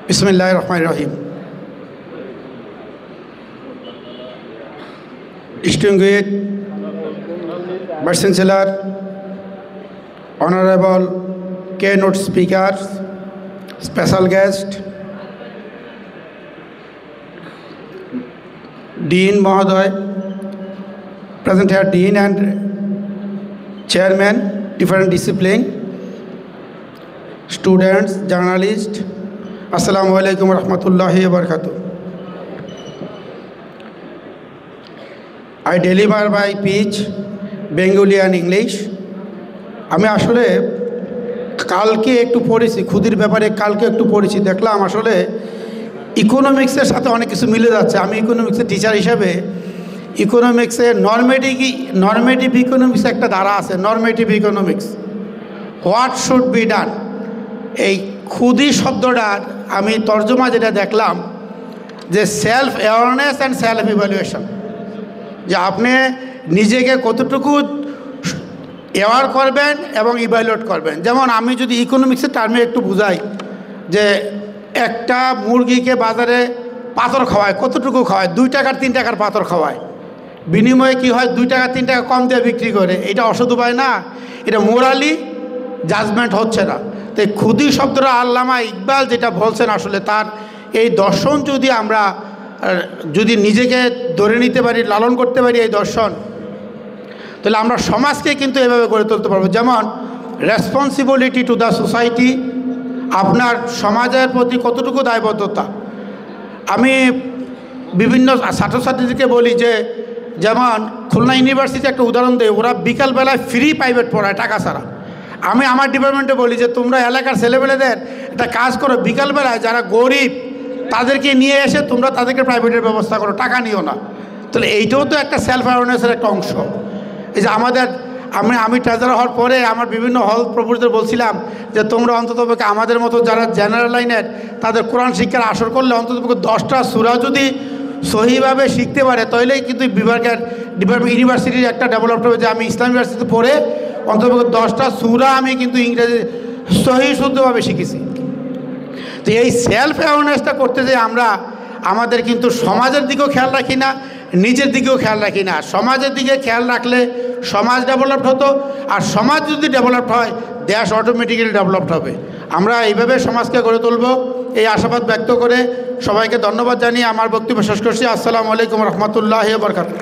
बिस्मिल्लाहिर रहमानिर Rahim. Distinguished Vice Chancellor, Honorable keynote speakers, special guest, Dean Mahoday, present here Dean and Chairman, different discipline, students, journalists, Assalamu alaikum wa rahmatullahi wa barakatuh. I deliver my speech Bengali and English. আমি আসলে কালকে একটু পড়েছি খুদির ব্যাপারে, কালকে একটু পড়েছি, দেখলাম আসলে ইকোনমিক্সের সাথে অনেক কিছু মিলে যাচ্ছে। আমি ইকোনমিক্সের টিচার হিসেবে ইকোনমিক্সে নর্মেটিভ ইকোনমিক্স একটা ধারা আছে, normative economics, what should be done. এই খুদি শব্দটার আমি তর্জমা যেটা দেখলাম যে self awareness and self evaluation, যে আপনি নিজেকে কতটুকু অ্যাওয়ার করবেন এবং ইভ্যালুয়েট করবেন। যেমন আমি যদি ইকোনমিক্সের টার্মে একটু বুঝাই, যে একটা মুরগিকে বাজারে পাথর খাওয়ায়, কতটুকু খাওয়ায়? 2 টাকার 3 টাকার পাথর খাওয়ায়, বিনিময়ে কি হয়? 2 টাকা 3 টাকা কম দিয়ে বিক্রি করে। এটা অসৎ উপায় না? এটা মোরালি জাজমেন্ট হচ্ছে না। তো খুদি শব্দটা আল্লামা ইকবাল যেটা বলছেন, আসলে তার এই দর্শন যদি আমরা যদি নিজেকে ধরে নিতে পারি, লালন করতে পারি এই দর্শন, তাহলে আমরা সমাজকে কিন্তু এভাবে গড়ে তুলতে পারবো। যেমন রেসপন্সিবিলিটি টু দ্য সোসাইটি, আপনার সমাজের প্রতি কতটুকু দায়বদ্ধতা। আমি বিভিন্ন ছাত্রছাত্রীদেরকে বলি যে, যেমন খুলনা ইউনিভার্সিটি একটা উদাহরণ দেয়, ওরা বিকালবেলায় ফ্রি প্রাইভেট পড়ায় টাকা ছাড়া। আমি আমার ডিপার্টমেন্টে বলি যে তোমরা এলাকার ছেলেমেয়েদের একটা কাজ করো, বিকালবেলায় যারা গরিব তাদেরকে নিয়ে এসে তোমরা তাদেরকে প্রাইভেটের ব্যবস্থা করো, টাকা নিও না। তাহলে এইটাও তো একটা সেলফ অ্যাওয়ারনেসের একটা অংশ। এই যে আমি ট্রেজারার হওয়ার পরে আমার বিভিন্ন হল প্রভুদের বলছিলাম যে তোমরা অন্ততপক্ষে আমাদের মতো যারা জেনারেল লাইনের তাদের কোরআন শিক্ষার আসর করলে অন্ততপক্ষে 10টা সূরা যদি সহিভাবে শিখতে পারে, তাহলেই কিন্তু ডিপার্টমেন্ট ইউনিভার্সিটির একটা ডেভেলপ হবে। যে আমি ইসলাম ইউনিভার্সিটিতে পড়ে অন্ততপক্ষে 10টা সূরা আমি কিন্তু ইংরেজি সহি শুদ্ধভাবে শিখেছি। তো এই সেলফ অ্যাওয়ারনেসটা করতে যে আমরা আমাদের কিন্তু সমাজের দিকেও খেয়াল রাখি না, নিজের দিকেও খেয়াল রাখি না। সমাজের দিকে খেয়াল রাখলে সমাজ ডেভেলপড হতো, আর সমাজ যদি ডেভেলপড হয় দেশ অটোমেটিক্যালি ডেভেলপড হবে। আমরা এইভাবে সমাজকে গড়ে তুলব, এই আশাবাদ ব্যক্ত করে সবাইকে ধন্যবাদ জানিয়ে আমার বক্তব্য শেষ করছি। আসসালামু আলাইকুম রহমতুল্লাহি ওয়া বারাকাতুহু।